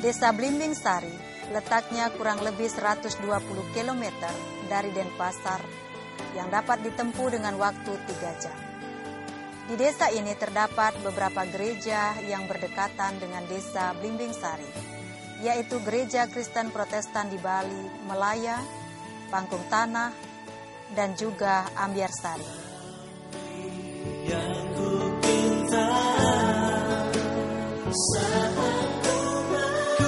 Desa Blimbing Sari letaknya kurang lebih 120 km dari Denpasar yang dapat ditempuh dengan waktu 3 jam. Di desa ini terdapat beberapa gereja yang berdekatan dengan desa Blimbing Sari, yaitu Gereja Kristen Protestan di Bali, Melaya, Pangkung Tanah, dan juga Ambyar Sari. Yang ku pinta saat ku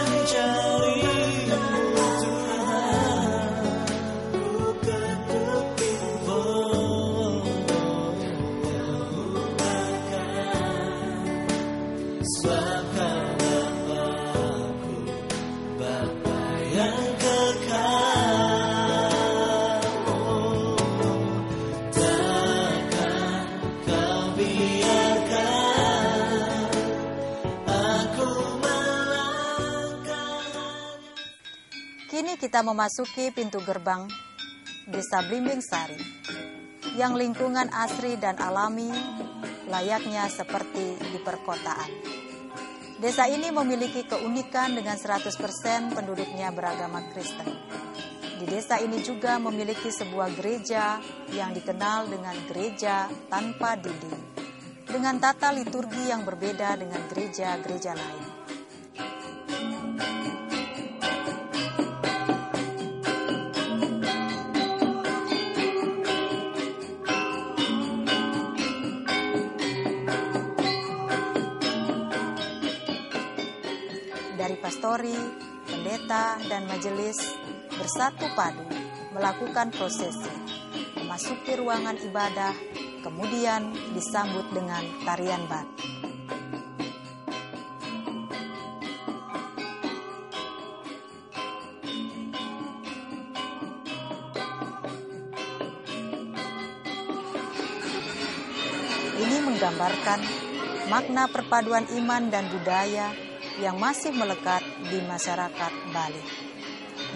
mencari Tuhan, ku ketuk pintu bukakan, sebabkan Bapa-Ku, Bapa yang kekal. Kini kita memasuki pintu gerbang Desa Blimbing Sari, yang lingkungan asri dan alami layaknya seperti di perkotaan. Desa ini memiliki keunikan dengan 100% penduduknya beragama Kristen. Di desa ini juga memiliki sebuah gereja yang dikenal dengan gereja tanpa dinding, dengan tata liturgi yang berbeda dengan gereja-gereja lain. Dari pastori, pendeta, dan majelis bersatu padu melakukan prosesi, memasuki ruangan ibadah, kemudian disambut dengan tarian bat. Ini menggambarkan makna perpaduan iman dan budaya yang masih melekat di masyarakat Bali.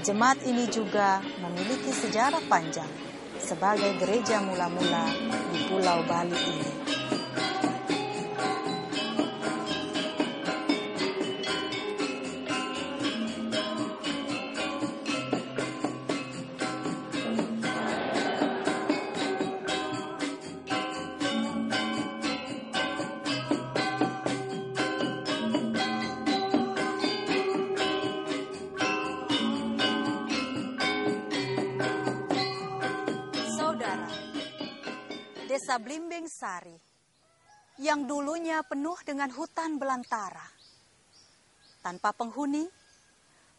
Jemaat ini juga memiliki sejarah panjang sebagai gereja mula-mula di Pulau Bali ini. Desa Blimbing Sari, yang dulunya penuh dengan hutan belantara, tanpa penghuni,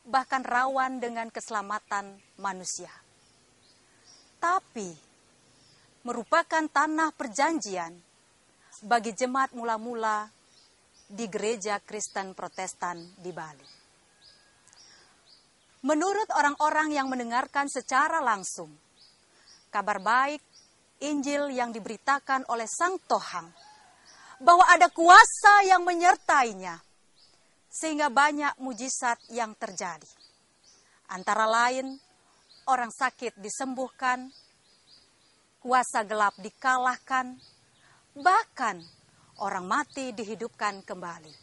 bahkan rawan dengan keselamatan manusia. Tapi, merupakan tanah perjanjian bagi jemaat mula-mula di Gereja Kristen Protestan di Bali. Menurut orang-orang yang mendengarkan secara langsung, kabar baik Injil yang diberitakan oleh Sang Tohang, bahwa ada kuasa yang menyertainya, sehingga banyak mujizat yang terjadi. Antara lain, orang sakit disembuhkan, kuasa gelap dikalahkan, bahkan orang mati dihidupkan kembali.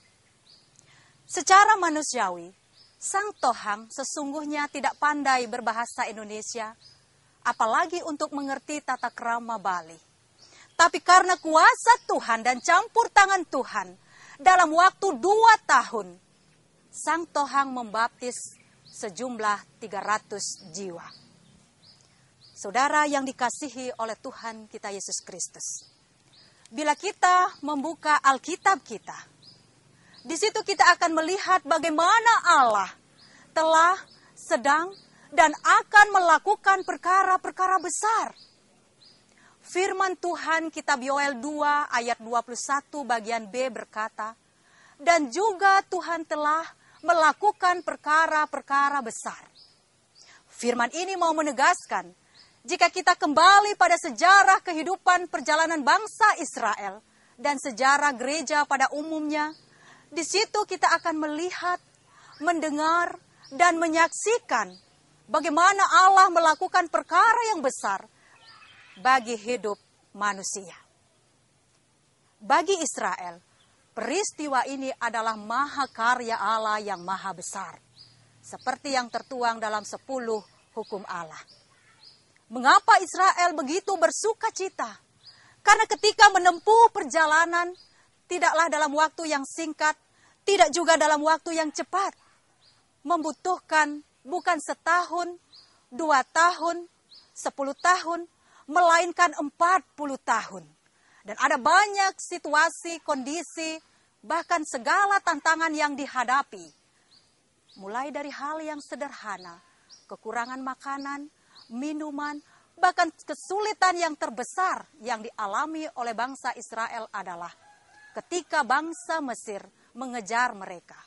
Secara manusiawi, Sang Tohang sesungguhnya tidak pandai berbahasa Indonesia, apalagi untuk mengerti tata krama Bali. Tapi karena kuasa Tuhan dan campur tangan Tuhan, dalam waktu 2 tahun, Sang Tohang membaptis sejumlah 300 jiwa. Saudara yang dikasihi oleh Tuhan kita Yesus Kristus, bila kita membuka Alkitab kita, di situ kita akan melihat bagaimana Allah telah, sedang, dan akan melakukan perkara-perkara besar. Firman Tuhan kitab Yoel 2 ayat 21 bagian B berkata, dan juga Tuhan telah melakukan perkara-perkara besar. Firman ini mau menegaskan, jika kita kembali pada sejarah kehidupan perjalanan bangsa Israel dan sejarah gereja pada umumnya, di situ kita akan melihat, mendengar, dan menyaksikan bagaimana Allah melakukan perkara yang besar bagi hidup manusia. Bagi Israel, Peristiwa ini adalah mahakarya Allah yang maha besar, seperti yang tertuang dalam 10 hukum Allah. Mengapa Israel begitu bersuka cita? Karena ketika menempuh perjalanan, tidaklah dalam waktu yang singkat, tidak juga dalam waktu yang cepat. Membutuhkan bukan 1 tahun, 2 tahun, 10 tahun, melainkan 40 tahun. Dan ada banyak situasi, kondisi, bahkan segala tantangan yang dihadapi. Mulai dari hal yang sederhana, kekurangan makanan, minuman, bahkan kesulitan yang terbesar yang dialami oleh bangsa Israel adalah ketika bangsa Mesir mengejar mereka.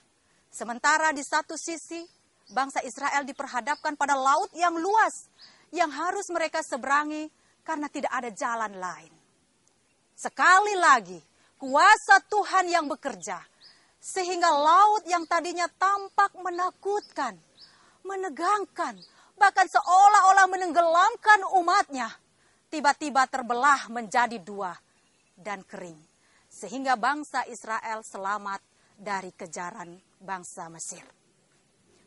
Sementara di satu sisi, bangsa Israel diperhadapkan pada laut yang luas yang harus mereka seberangi karena tidak ada jalan lain. Sekali lagi, kuasa Tuhan yang bekerja, sehingga laut yang tadinya tampak menakutkan, menegangkan, bahkan seolah-olah menenggelamkan umatnya, tiba-tiba terbelah menjadi 2 dan kering. Sehingga bangsa Israel selamat dari kejaran bangsa Mesir.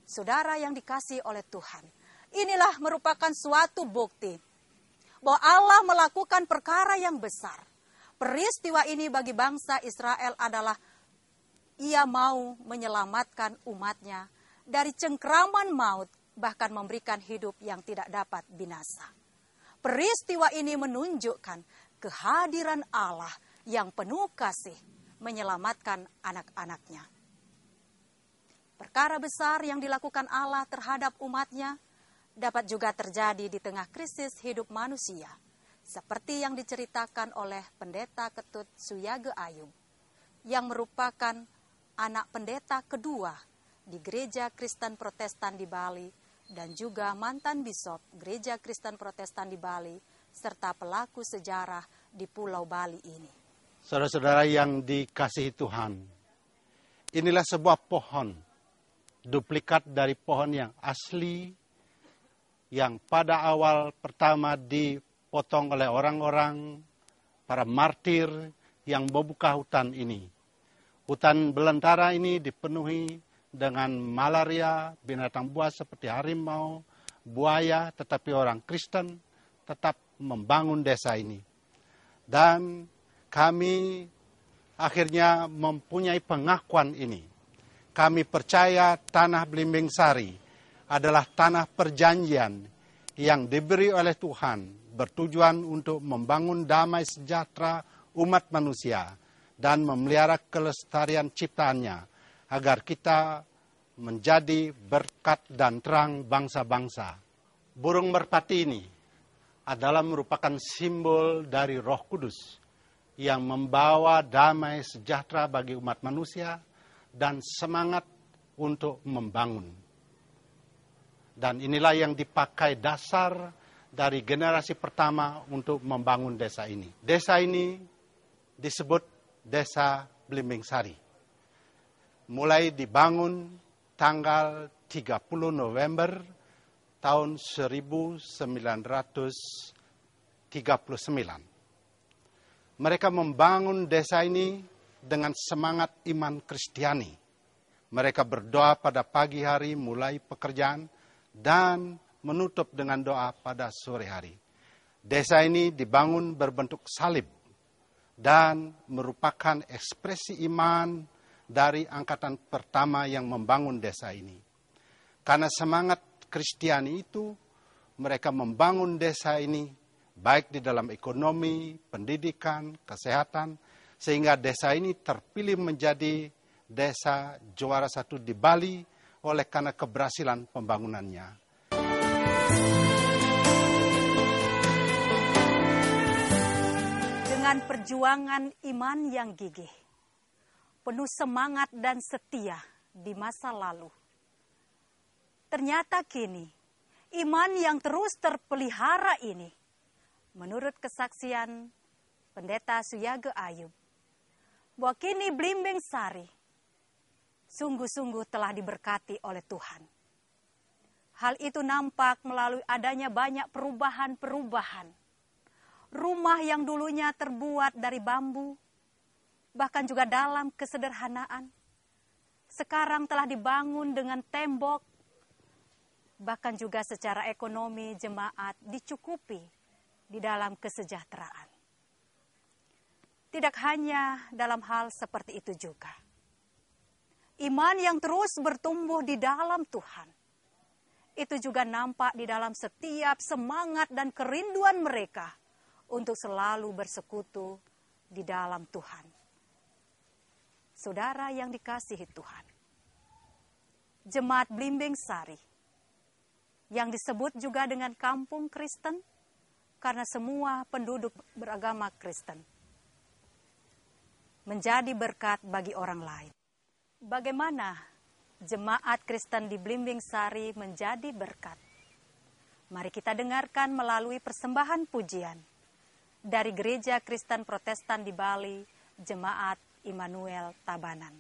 Saudara yang dikasihi oleh Tuhan, inilah merupakan suatu bukti bahwa Allah melakukan perkara yang besar. Peristiwa ini bagi bangsa Israel adalah Ia mau menyelamatkan umatnya dari cengkraman maut, bahkan memberikan hidup yang tidak dapat binasa. Peristiwa ini menunjukkan kehadiran Allah yang penuh kasih menyelamatkan anak-anaknya. Perkara besar yang dilakukan Allah terhadap umatnya dapat juga terjadi di tengah krisis hidup manusia, seperti yang diceritakan oleh Pendeta Ketut Suyage Ayub, yang merupakan anak pendeta kedua di Gereja Kristen Protestan di Bali, dan juga mantan bisop Gereja Kristen Protestan di Bali, serta pelaku sejarah di Pulau Bali ini. Saudara-saudara yang dikasihi Tuhan, inilah sebuah pohon, duplikat dari pohon yang asli, yang pada awal pertama dipotong oleh orang-orang, para martir yang membuka hutan ini. Hutan belantara ini dipenuhi dengan malaria, binatang buas seperti harimau, buaya, tetapi orang Kristen tetap membangun desa ini. Dan kami akhirnya mempunyai pengakuan ini. Kami percaya tanah Blimbing Sari adalah tanah perjanjian yang diberi oleh Tuhan, bertujuan untuk membangun damai sejahtera umat manusia dan memelihara kelestarian ciptaannya, agar kita menjadi berkat dan terang bangsa-bangsa. Burung merpati ini adalah merupakan simbol dari Roh Kudus yang membawa damai sejahtera bagi umat manusia dan semangat untuk membangun. Dan inilah yang dipakai dasar dari generasi pertama untuk membangun desa ini. Desa ini disebut Desa Blimbing Sari. Mulai dibangun tanggal 30 November tahun 1939. Mereka membangun desa ini dengan semangat iman Kristiani. Mereka berdoa pada pagi hari mulai pekerjaan dan menutup dengan doa pada sore hari. Desa ini dibangun berbentuk salib dan merupakan ekspresi iman dari angkatan pertama yang membangun desa ini. Karena semangat Kristiani itu, mereka membangun desa ini baik di dalam ekonomi, pendidikan, kesehatan, sehingga desa ini terpilih menjadi desa juara 1 di Bali oleh karena keberhasilan pembangunannya. Dengan perjuangan iman yang gigih, penuh semangat dan setia di masa lalu, ternyata kini iman yang terus terpelihara ini, menurut kesaksian Pendeta Suyage Ayub, bahwa kini Blimbing Sari sungguh-sungguh telah diberkati oleh Tuhan. Hal itu nampak melalui adanya banyak perubahan-perubahan. Rumah yang dulunya terbuat dari bambu, bahkan juga dalam kesederhanaan. Sekarang telah dibangun dengan tembok, bahkan juga secara ekonomi jemaat dicukupi di dalam kesejahteraan. Tidak hanya dalam hal seperti itu juga. Iman yang terus bertumbuh di dalam Tuhan, itu juga nampak di dalam setiap semangat dan kerinduan mereka untuk selalu bersekutu di dalam Tuhan. Saudara yang dikasihi Tuhan, Jemaat Blimbing Sari, yang disebut juga dengan kampung Kristen, karena semua penduduk beragama Kristen, menjadi berkat bagi orang lain. Bagaimana jemaat Kristen di Blimbing Sari menjadi berkat? Mari kita dengarkan melalui persembahan pujian dari Gereja Kristen Protestan di Bali, Jemaat Immanuel Tabanan.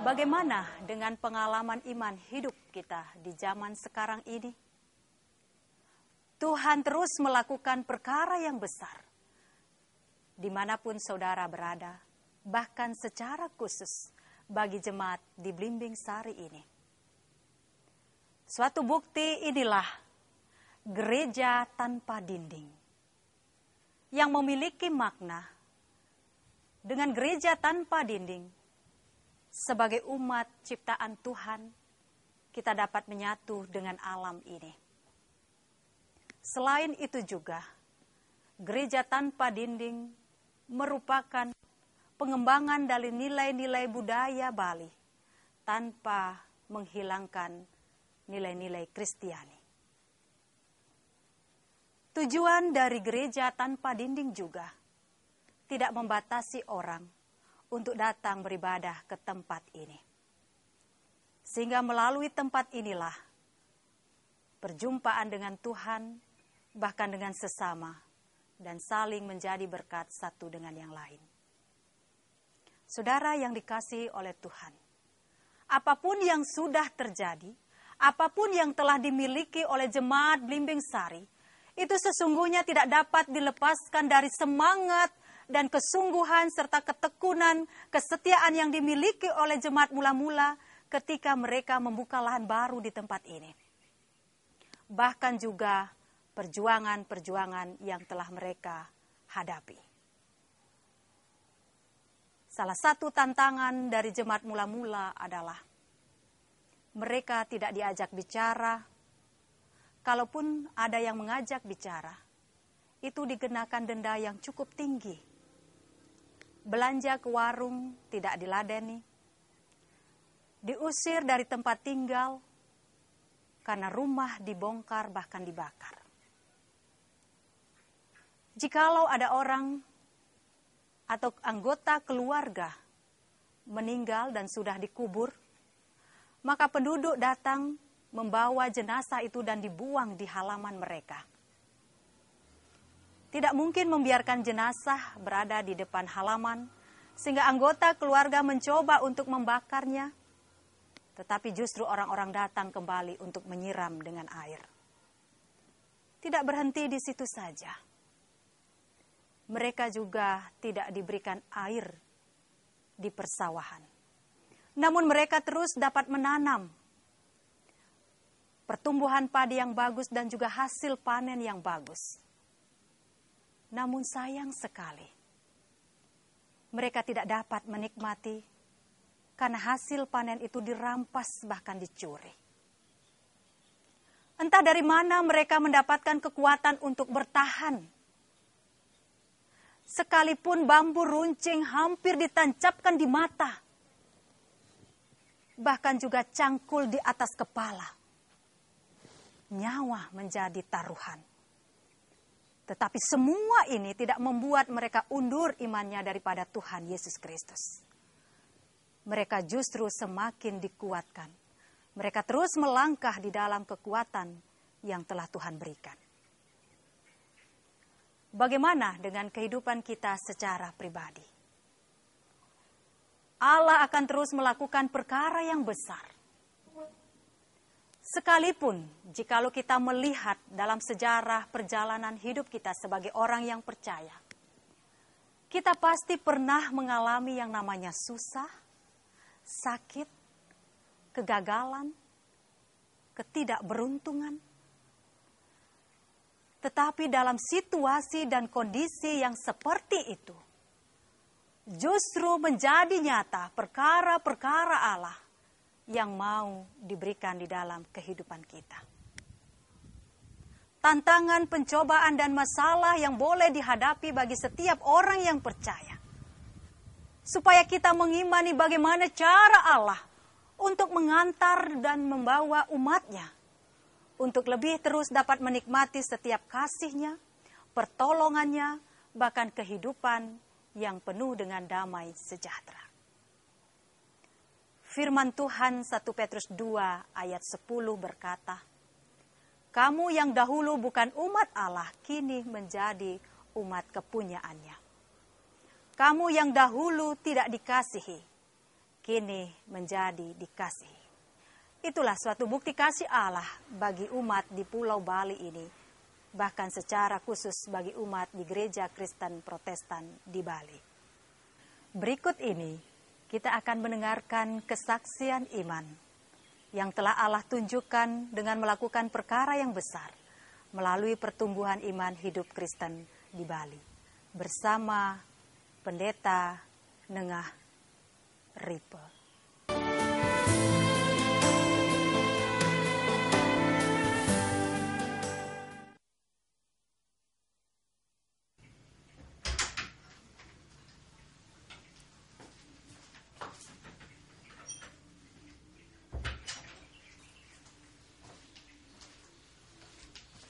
Bagaimana dengan pengalaman iman hidup kita di zaman sekarang ini? Tuhan terus melakukan perkara yang besar. Dimanapun saudara berada, bahkan secara khusus bagi jemaat di Blimbing Sari ini. Suatu bukti inilah gereja tanpa dinding, yang memiliki makna dengan gereja tanpa dinding. Sebagai umat ciptaan Tuhan, kita dapat menyatu dengan alam ini. Selain itu juga, gereja tanpa dinding merupakan pengembangan dari nilai-nilai budaya Bali tanpa menghilangkan nilai-nilai Kristiani. Tujuan dari gereja tanpa dinding juga tidak membatasi orang untuk datang beribadah ke tempat ini. Sehingga melalui tempat inilah perjumpaan dengan Tuhan, bahkan dengan sesama, dan saling menjadi berkat satu dengan yang lain. Saudara yang dikasihi oleh Tuhan, apapun yang sudah terjadi, apapun yang telah dimiliki oleh Jemaat Blimbing Sari, itu sesungguhnya tidak dapat dilepaskan dari semangat dan kesungguhan serta ketekunan, kesetiaan yang dimiliki oleh jemaat mula-mula ketika mereka membuka lahan baru di tempat ini. Bahkan juga perjuangan-perjuangan yang telah mereka hadapi. Salah satu tantangan dari jemaat mula-mula adalah mereka tidak diajak bicara. Kalaupun ada yang mengajak bicara, itu dikenakan denda yang cukup tinggi. Belanja ke warung tidak diladeni, diusir dari tempat tinggal karena rumah dibongkar bahkan dibakar. Jikalau ada orang atau anggota keluarga meninggal dan sudah dikubur, maka penduduk datang membawa jenazah itu dan dibuang di halaman mereka. Tidak mungkin membiarkan jenazah berada di depan halaman, sehingga anggota keluarga mencoba untuk membakarnya, tetapi justru orang-orang datang kembali untuk menyiram dengan air. Tidak berhenti di situ saja. Mereka juga tidak diberikan air di persawahan. Namun mereka terus dapat menanam pertumbuhan padi yang bagus dan juga hasil panen yang bagus. Namun sayang sekali, mereka tidak dapat menikmati karena hasil panen itu dirampas bahkan dicuri. Entah dari mana mereka mendapatkan kekuatan untuk bertahan. Sekalipun bambu runcing hampir ditancapkan di mata, bahkan juga cangkul di atas kepala, nyawa menjadi taruhan. Tetapi semua ini tidak membuat mereka undur imannya daripada Tuhan Yesus Kristus. Mereka justru semakin dikuatkan. Mereka terus melangkah di dalam kekuatan yang telah Tuhan berikan. Bagaimana dengan kehidupan kita secara pribadi? Allah akan terus melakukan perkara yang besar. Sekalipun jikalau kita melihat dalam sejarah perjalanan hidup kita sebagai orang yang percaya, kita pasti pernah mengalami yang namanya susah, sakit, kegagalan, ketidakberuntungan. Tetapi dalam situasi dan kondisi yang seperti itu, justru menjadi nyata perkara-perkara Allah yang mau diberikan di dalam kehidupan kita. Tantangan, pencobaan, dan masalah yang boleh dihadapi bagi setiap orang yang percaya. Supaya kita mengimani bagaimana cara Allah untuk mengantar dan membawa umatnya. Untuk lebih terus dapat menikmati setiap kasih-Nya, pertolongannya, bahkan kehidupan yang penuh dengan damai sejahtera. Firman Tuhan 1 Petrus 2 ayat 10 berkata, "Kamu yang dahulu bukan umat Allah, kini menjadi umat kepunyaannya. Kamu yang dahulu tidak dikasihi, kini menjadi dikasihi." Itulah suatu bukti kasih Allah bagi umat di Pulau Bali ini, bahkan secara khusus bagi umat di Gereja Kristen Protestan di Bali. Berikut ini kita akan mendengarkan kesaksian iman yang telah Allah tunjukkan dengan melakukan perkara yang besar melalui pertumbuhan iman hidup Kristen di Bali bersama Pendeta Nengah Ripe.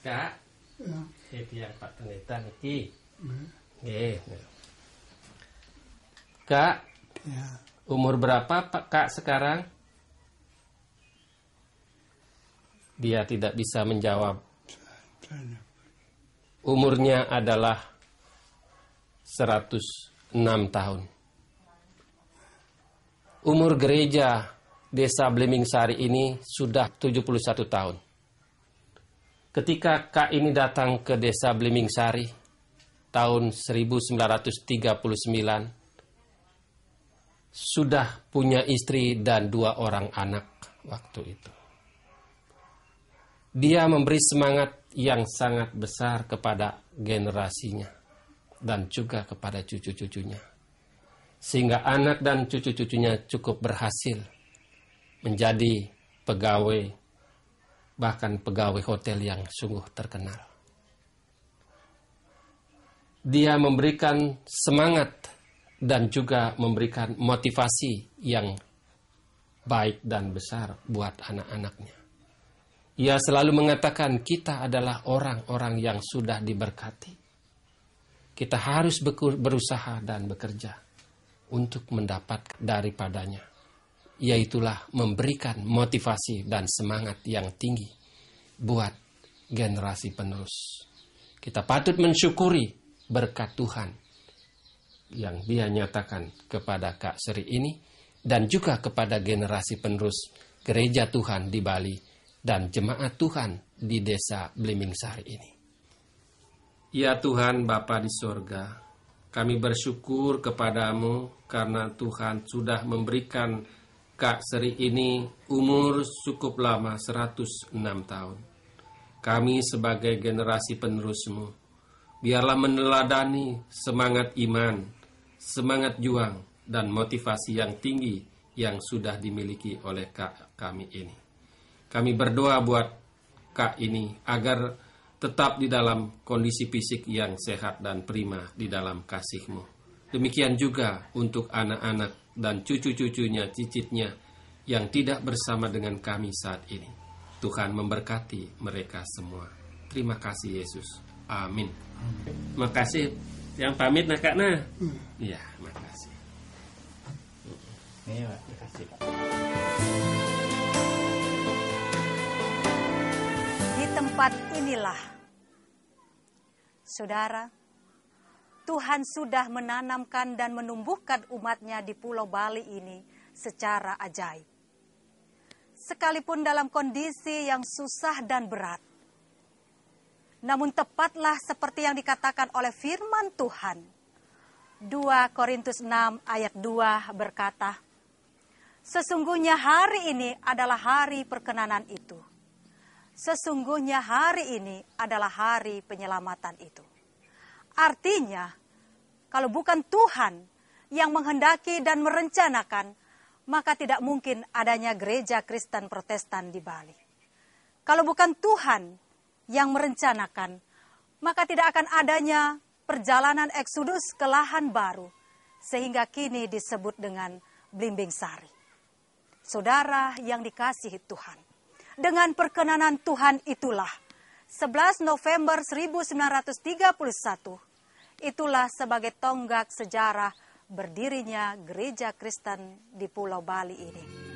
Kak, tiang Pak Pendeta niki. Nggih. Kak, umur berapa Pak Kak sekarang? Dia tidak bisa menjawab. Umurnya adalah 106 tahun. Umur gereja Desa Blimbing-Sari ini sudah 71 tahun. Ketika Kak ini datang ke Desa Blimbing-Sari tahun 1939, sudah punya istri dan 2 orang anak waktu itu. Dia memberi semangat yang sangat besar kepada generasinya dan juga kepada cucu-cucunya. Sehingga anak dan cucu-cucunya cukup berhasil menjadi pegawai, bahkan pegawai hotel yang sungguh terkenal. Dia memberikan semangat dan juga memberikan motivasi yang baik dan besar buat anak-anaknya. Ia selalu mengatakan kita adalah orang-orang yang sudah diberkati. Kita harus berusaha dan bekerja untuk mendapat daripadanya. Yaitulah memberikan motivasi dan semangat yang tinggi buat generasi penerus. Kita patut mensyukuri berkat Tuhan yang Dia nyatakan kepada Kak Sri ini dan juga kepada generasi penerus gereja Tuhan di Bali dan jemaat Tuhan di Desa Blimbing-Sari ini. Ya Tuhan Bapa di sorga, kami bersyukur kepadamu karena Tuhan sudah memberikan Kak Sri ini umur cukup lama 106 tahun. Kami sebagai generasi penerusmu, biarlah meneladani semangat iman, semangat juang, dan motivasi yang tinggi yang sudah dimiliki oleh Kak kami ini. Kami berdoa buat Kak ini agar tetap di dalam kondisi fisik yang sehat dan prima di dalam kasih-Mu. Demikian juga untuk anak-anak dan cucu-cucunya, cicitnya yang tidak bersama dengan kami saat ini. Tuhan memberkati mereka semua. Terima kasih Yesus. Amin. Terima kasih. Yang pamit nak Kak nah. Iya, terima kasih. Iya, terima kasih. Di tempat inilah, saudara, Tuhan sudah menanamkan dan menumbuhkan umat-Nya di Pulau Bali ini secara ajaib. Sekalipun dalam kondisi yang susah dan berat. Namun tepatlah seperti yang dikatakan oleh firman Tuhan. 2 Korintus 6 ayat 2 berkata, sesungguhnya hari ini adalah hari perkenanan itu. Sesungguhnya hari ini adalah hari penyelamatan itu. Artinya, kalau bukan Tuhan yang menghendaki dan merencanakan, maka tidak mungkin adanya gereja Kristen Protestan di Bali. Kalau bukan Tuhan yang merencanakan, maka tidak akan adanya perjalanan eksodus ke lahan baru, sehingga kini disebut dengan Blimbing-Sari. Saudara yang dikasihi Tuhan, dengan perkenanan Tuhan itulah, 11 November 1931, itulah sebagai tonggak sejarah berdirinya gereja Kristen di Pulau Bali ini.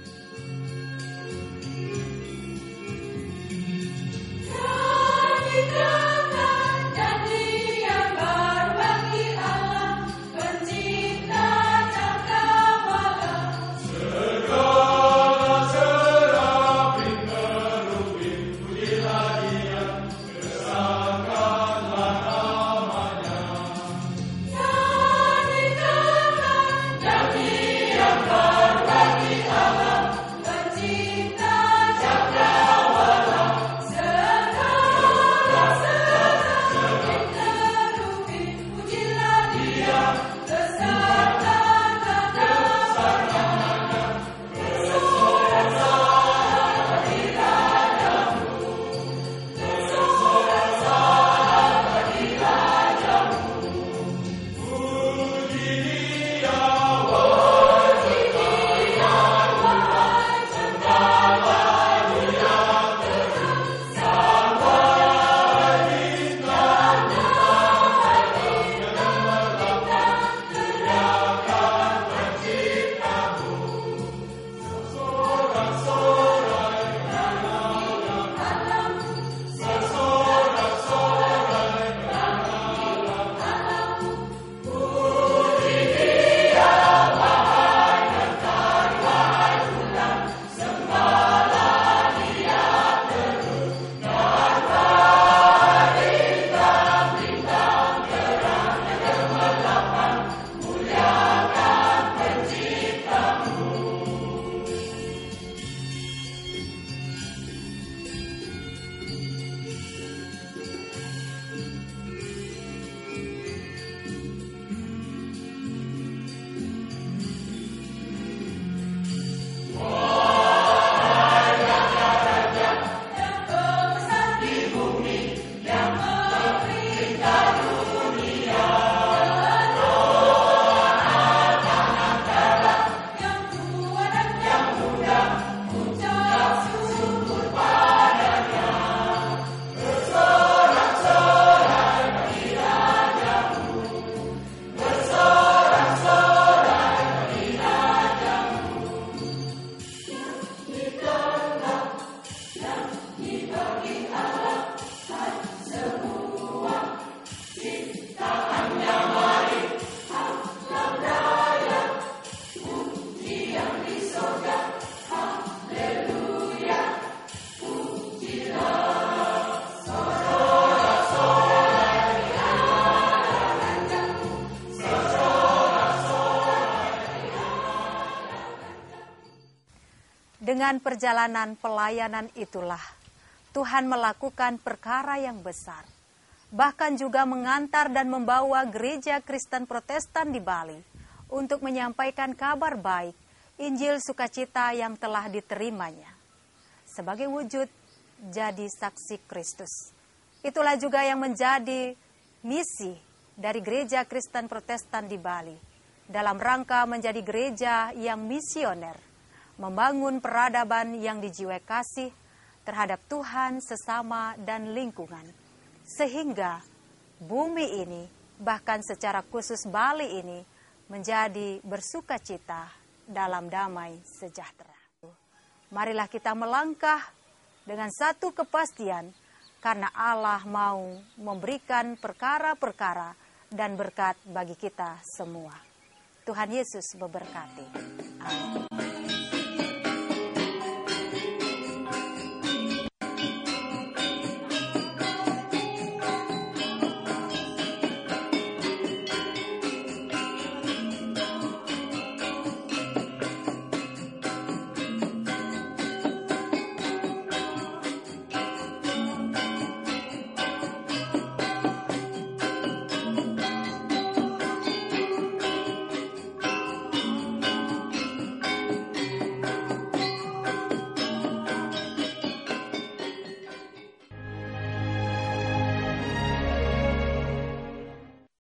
Dengan perjalanan pelayanan itulah Tuhan melakukan perkara yang besar, bahkan juga mengantar dan membawa gereja Kristen Protestan di Bali untuk menyampaikan kabar baik, Injil sukacita yang telah diterimanya. Sebagai wujud jadi saksi Kristus. Itulah juga yang menjadi misi dari gereja Kristen Protestan di Bali, dalam rangka menjadi gereja yang misioner, membangun peradaban yang dijiwai kasih terhadap Tuhan, sesama, dan lingkungan. Sehingga bumi ini, bahkan secara khusus Bali ini, menjadi bersukacita dalam damai sejahtera. Marilah kita melangkah dengan satu kepastian, karena Allah mau memberikan perkara-perkara dan berkat bagi kita semua. Tuhan Yesus memberkati. Amin.